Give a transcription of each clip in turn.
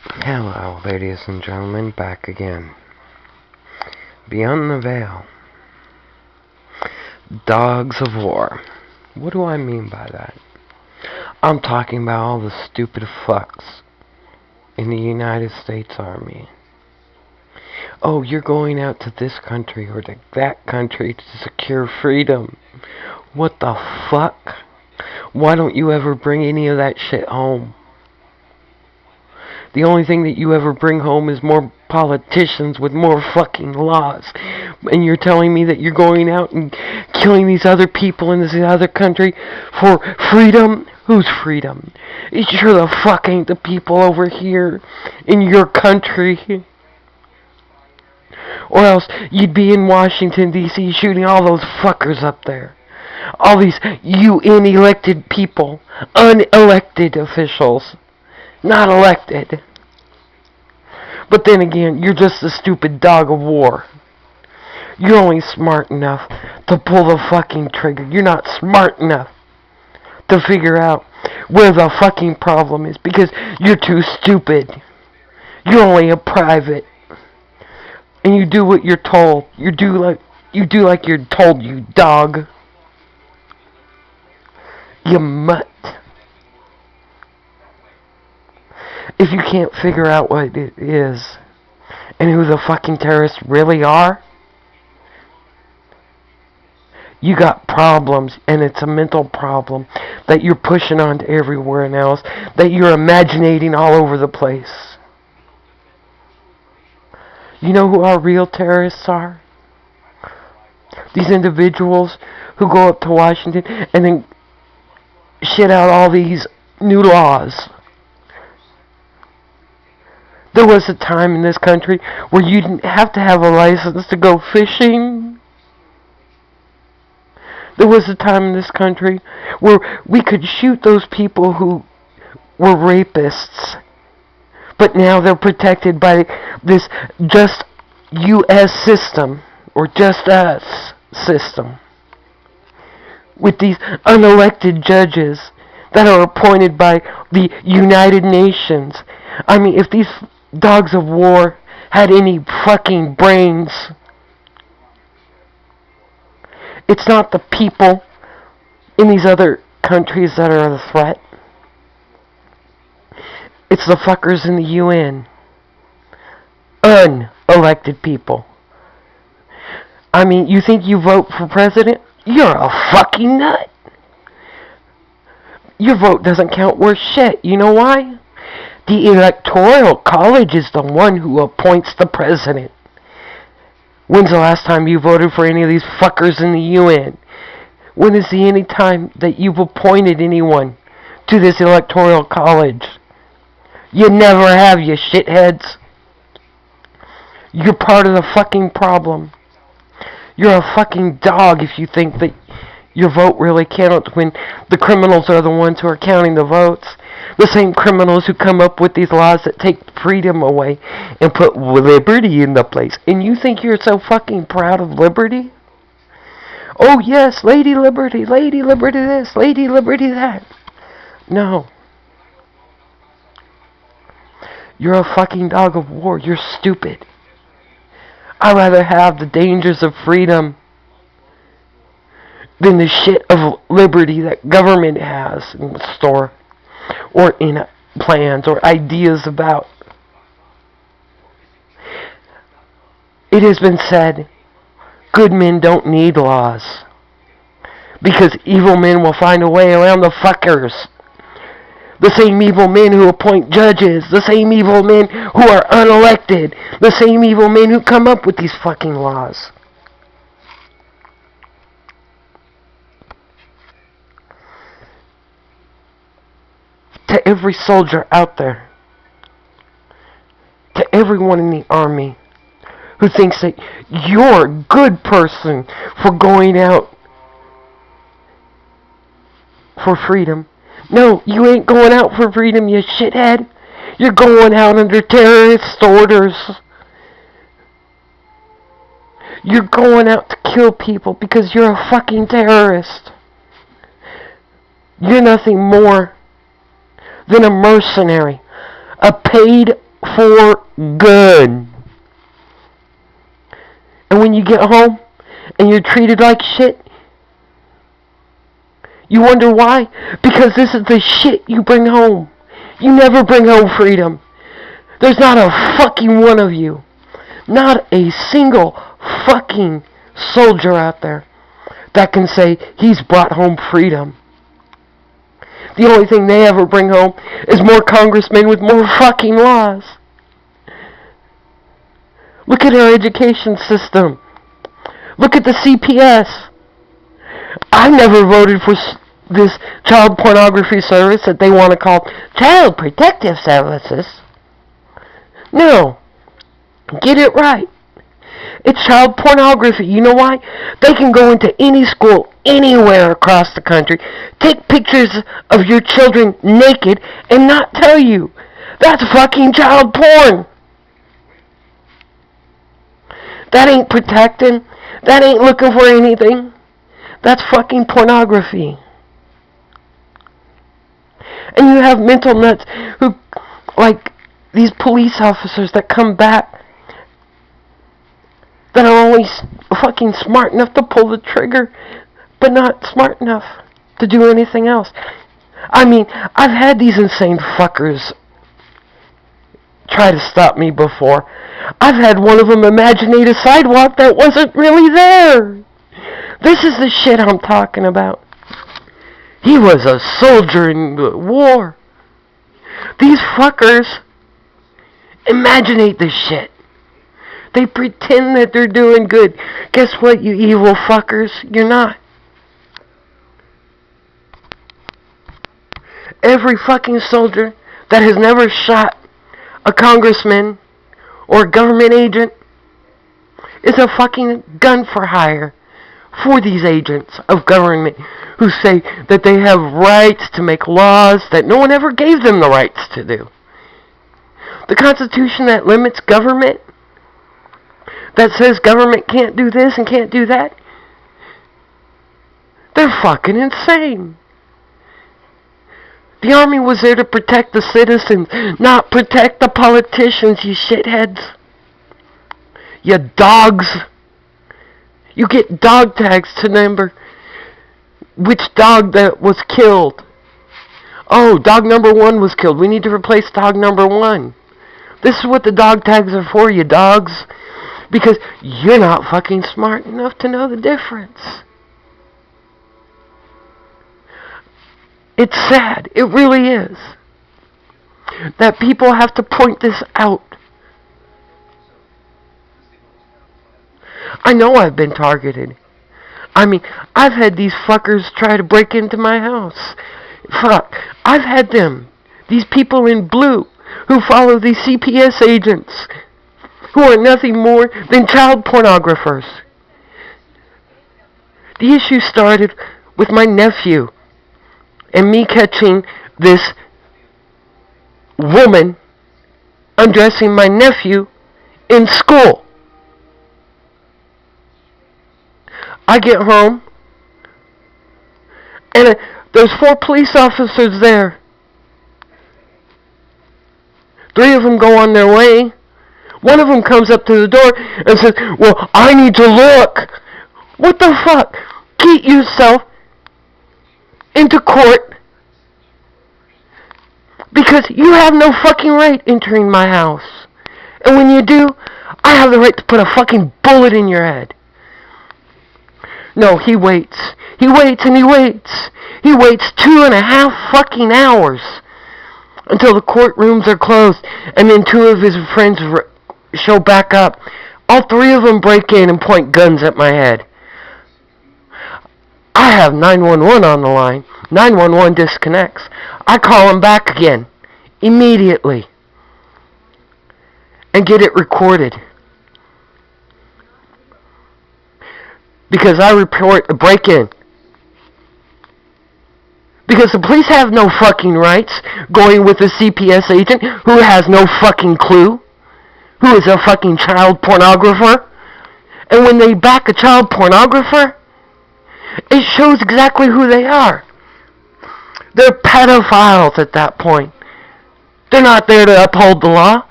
Hello, ladies and gentlemen, back again. Beyond the Veil. Dogs of War. What do I mean by that? I'm talking about all the stupid fucks in the United States Army. Oh, you're going out to this country or to that country to secure freedom. What the fuck? Why don't you ever bring any of that shit home? The only thing that you ever bring home is more politicians with more fucking laws. And you're telling me that you're going out and killing these other people in this other country for freedom? Whose freedom? It sure the fuck ain't the people over here in your country. Or else you'd be in Washington, D.C. shooting all those fuckers up there. All these UN elected people. Unelected officials. Not elected. But then again, you're just a stupid dog of war. You're only smart enough to pull the fucking trigger. You're not smart enough to figure out where the fucking problem is because you're too stupid. You're only a private. And you do what you're told. You do like you're told, you dog. You mutt. If you can't figure out what it is and who the fucking terrorists really are, you got problems, and it's a mental problem that you're pushing on to everywhere else, that you're imaginating all over the place. You know who our real terrorists are? These individuals who go up to Washington and then shit out all these new laws. There was a time in this country where you didn't have to have a license to go fishing. There was a time in this country where we could shoot those people who were rapists. But now they're protected by this Just U.S. system, or Just Us system, with these unelected judges that are appointed by the United Nations. I mean, if these dogs of war had any fucking brains, it's not the people in these other countries that are the threat. It's the fuckers in the UN. Unelected people. I mean, you think you vote for president? You're a fucking nut. Your vote doesn't count worth shit. You know why? The Electoral College is the one who appoints the president. When's the last time you voted for any of these fuckers in the UN? When is the any time that you've appointed anyone to this Electoral College? You never have, you shitheads. You're part of the fucking problem. You're a fucking dog if you think that your vote really counts when the criminals are the ones who are counting the votes. The same criminals who come up with these laws that take freedom away and put liberty in the place. And you think you're so fucking proud of liberty? Oh yes, Lady Liberty this, Lady Liberty that. No. You're a fucking dog of war. You're stupid. I'd rather have the dangers of freedom than the shit of liberty that government has in store, or in plans, or ideas about. It has been said, good men don't need laws, because evil men will find a way around the fuckers. The same evil men who appoint judges, the same evil men who are unelected, the same evil men who come up with these fucking laws. To every soldier out there, to everyone in the army who thinks that you're a good person for going out for freedom. No, you ain't going out for freedom, you shithead. You're going out under terrorist orders. You're going out to kill people because you're a fucking terrorist. You're nothing more than a mercenary. A paid for good. And when you get home and you're treated like shit, you wonder why? Because this is the shit you bring home. You never bring home freedom. There's not a fucking one of you, not a single fucking soldier out there that can say he's brought home freedom. The only thing they ever bring home is more congressmen with more fucking laws. Look at our education system. Look at the CPS. I never voted for this child pornography service that they want to call Child Protective Services. No. Get it right. It's child pornography. You know why? They can go into any school, anywhere across the country, take pictures of your children naked, and not tell you. That's fucking child porn. That ain't protecting. That ain't looking for anything. That's fucking pornography. And you have mental nuts who, like these police officers that come back, that are only fucking smart enough to pull the trigger, but not smart enough to do anything else. I mean, I've had these insane fuckers try to stop me before. I've had one of them imaginate a sidewalk that wasn't really there. This is the shit I'm talking about. He was a soldier in the war. These fuckers imaginate this shit. They pretend that they're doing good. Guess what, you evil fuckers? You're not. Every fucking soldier that has never shot a congressman or a government agent is a fucking gun for hire for these agents of government who say that they have rights to make laws that no one ever gave them the rights to do. The Constitution that limits government, that says government can't do this and can't do that, they're fucking insane. The army was there to protect the citizens, not protect the politicians, you shitheads. You dogs. You get dog tags to number which dog that was killed. Oh, dog number 1 was killed. We need to replace dog number 1. This is what the dog tags are for, you dogs. Because you're not fucking smart enough to know the difference. It's sad. It really is. That people have to point this out. I know I've been targeted. I mean, I've had these fuckers try to break into my house. Fuck. I've had them. These people in blue who follow these CPS agents who are nothing more than child pornographers. The issue started with my nephew and me catching this woman undressing my nephew in school. I get home, and there's 4 police officers there. 3 of them go on their way. One of them comes up to the door and says, well, I need to look. What the fuck? Get yourself into court because you have no fucking right entering my house. And when you do, I have the right to put a fucking bullet in your head. No, he waits. He waits and he waits. He waits 2.5 fucking hours until the courtrooms are closed, and then 2 of his friends show back up. All 3 of them break in and point guns at my head. I have 911 on the line. 911 disconnects. I call him back again immediately and get it recorded. Because I report a break-in. Because the police have no fucking rights going with a CPS agent who has no fucking clue, who is a fucking child pornographer. And when they back a child pornographer, it shows exactly who they are. They're pedophiles at that point. They're not there to uphold the law.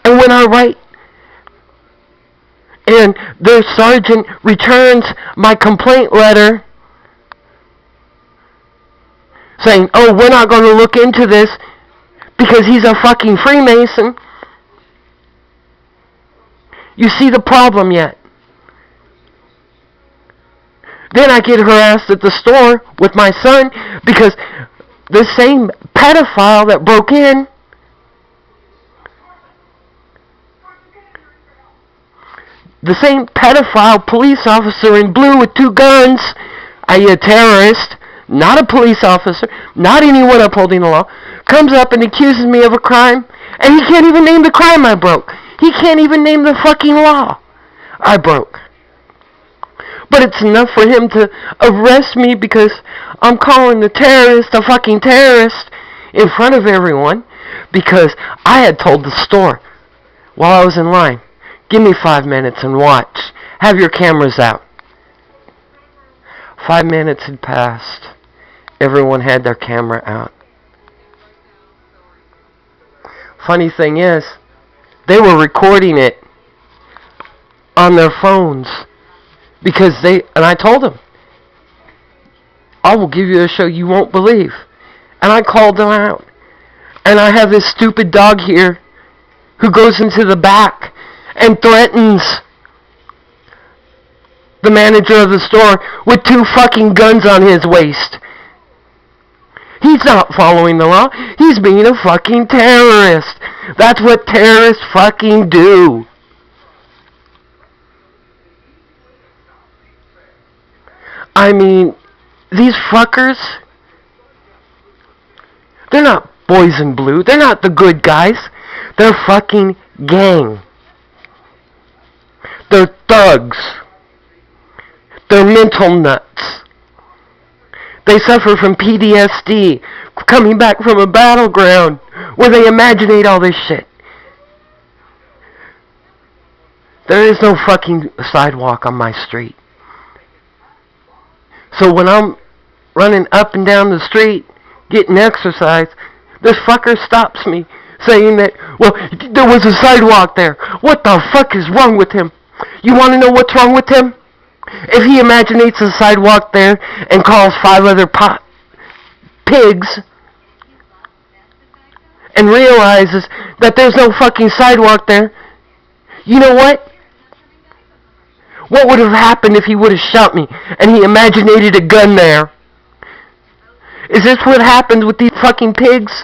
And when I write, and their sergeant returns my complaint letter saying, oh, we're not going to look into this because he's a fucking Freemason. You see the problem yet? Then I get harassed at the store with my son because the same pedophile that broke in, the same pedophile police officer in blue with 2 guns, i.e. a terrorist, not a police officer, not anyone upholding the law, comes up and accuses me of a crime, and he can't even name the crime I broke. He can't even name the fucking law I broke. But it's enough for him to arrest me because I'm calling the terrorist a fucking terrorist in front of everyone because I had told the store while I was in line, give me 5 minutes and watch. Have your cameras out. 5 minutes had passed. Everyone had their camera out. Funny thing is, they were recording it on their phones because and I told them, I will give you a show you won't believe. And I called them out. And I have this stupid dog here who goes into the back and threatens the manager of the store with 2 fucking guns on his waist. He's not following the law. He's being a fucking terrorist. That's what terrorists fucking do. I mean, these fuckers, they're not boys in blue. They're not the good guys. They're fucking gang. They're thugs. They're mental nuts. They suffer from PTSD, coming back from a battleground where they imaginate all this shit. There is no fucking sidewalk on my street. So when I'm running up and down the street, getting exercise, this fucker stops me, saying that, well, there was a sidewalk there. What the fuck is wrong with him? You want to know what's wrong with him? If he imaginates a sidewalk there and calls 5 other pigs and realizes that there's no fucking sidewalk there, you know what? What would have happened if he would have shot me and he imaginated a gun there? Is this what happens with these fucking pigs?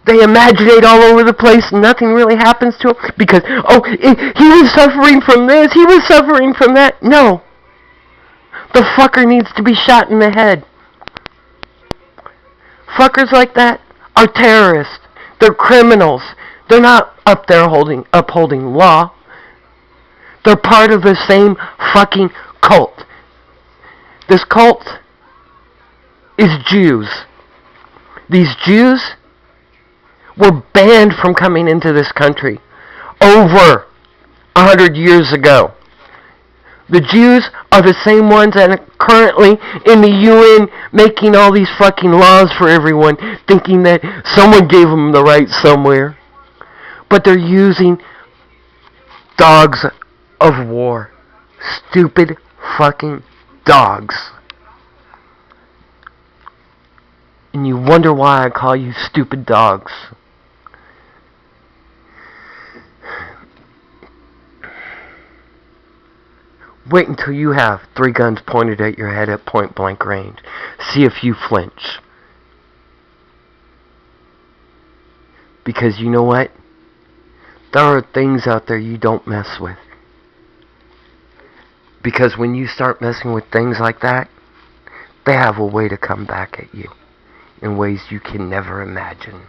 They imaginate all over the place and nothing really happens to him because, oh, he was suffering from this, he was suffering from that. No. The fucker needs to be shot in the head. Fuckers like that are terrorists. They're criminals. They're not up there upholding law. They're part of the same fucking cult. This cult is Jews. These Jews were banned from coming into this country over 100 years ago. The Jews are the same ones that are currently in the UN making all these fucking laws for everyone, thinking that someone gave them the right somewhere. But they're using dogs of war. Stupid fucking dogs. And you wonder why I call you stupid dogs. Wait until you have 3 guns pointed at your head at point blank range. See if you flinch. Because you know what? There are things out there you don't mess with. Because when you start messing with things like that, they have a way to come back at you in ways you can never imagine.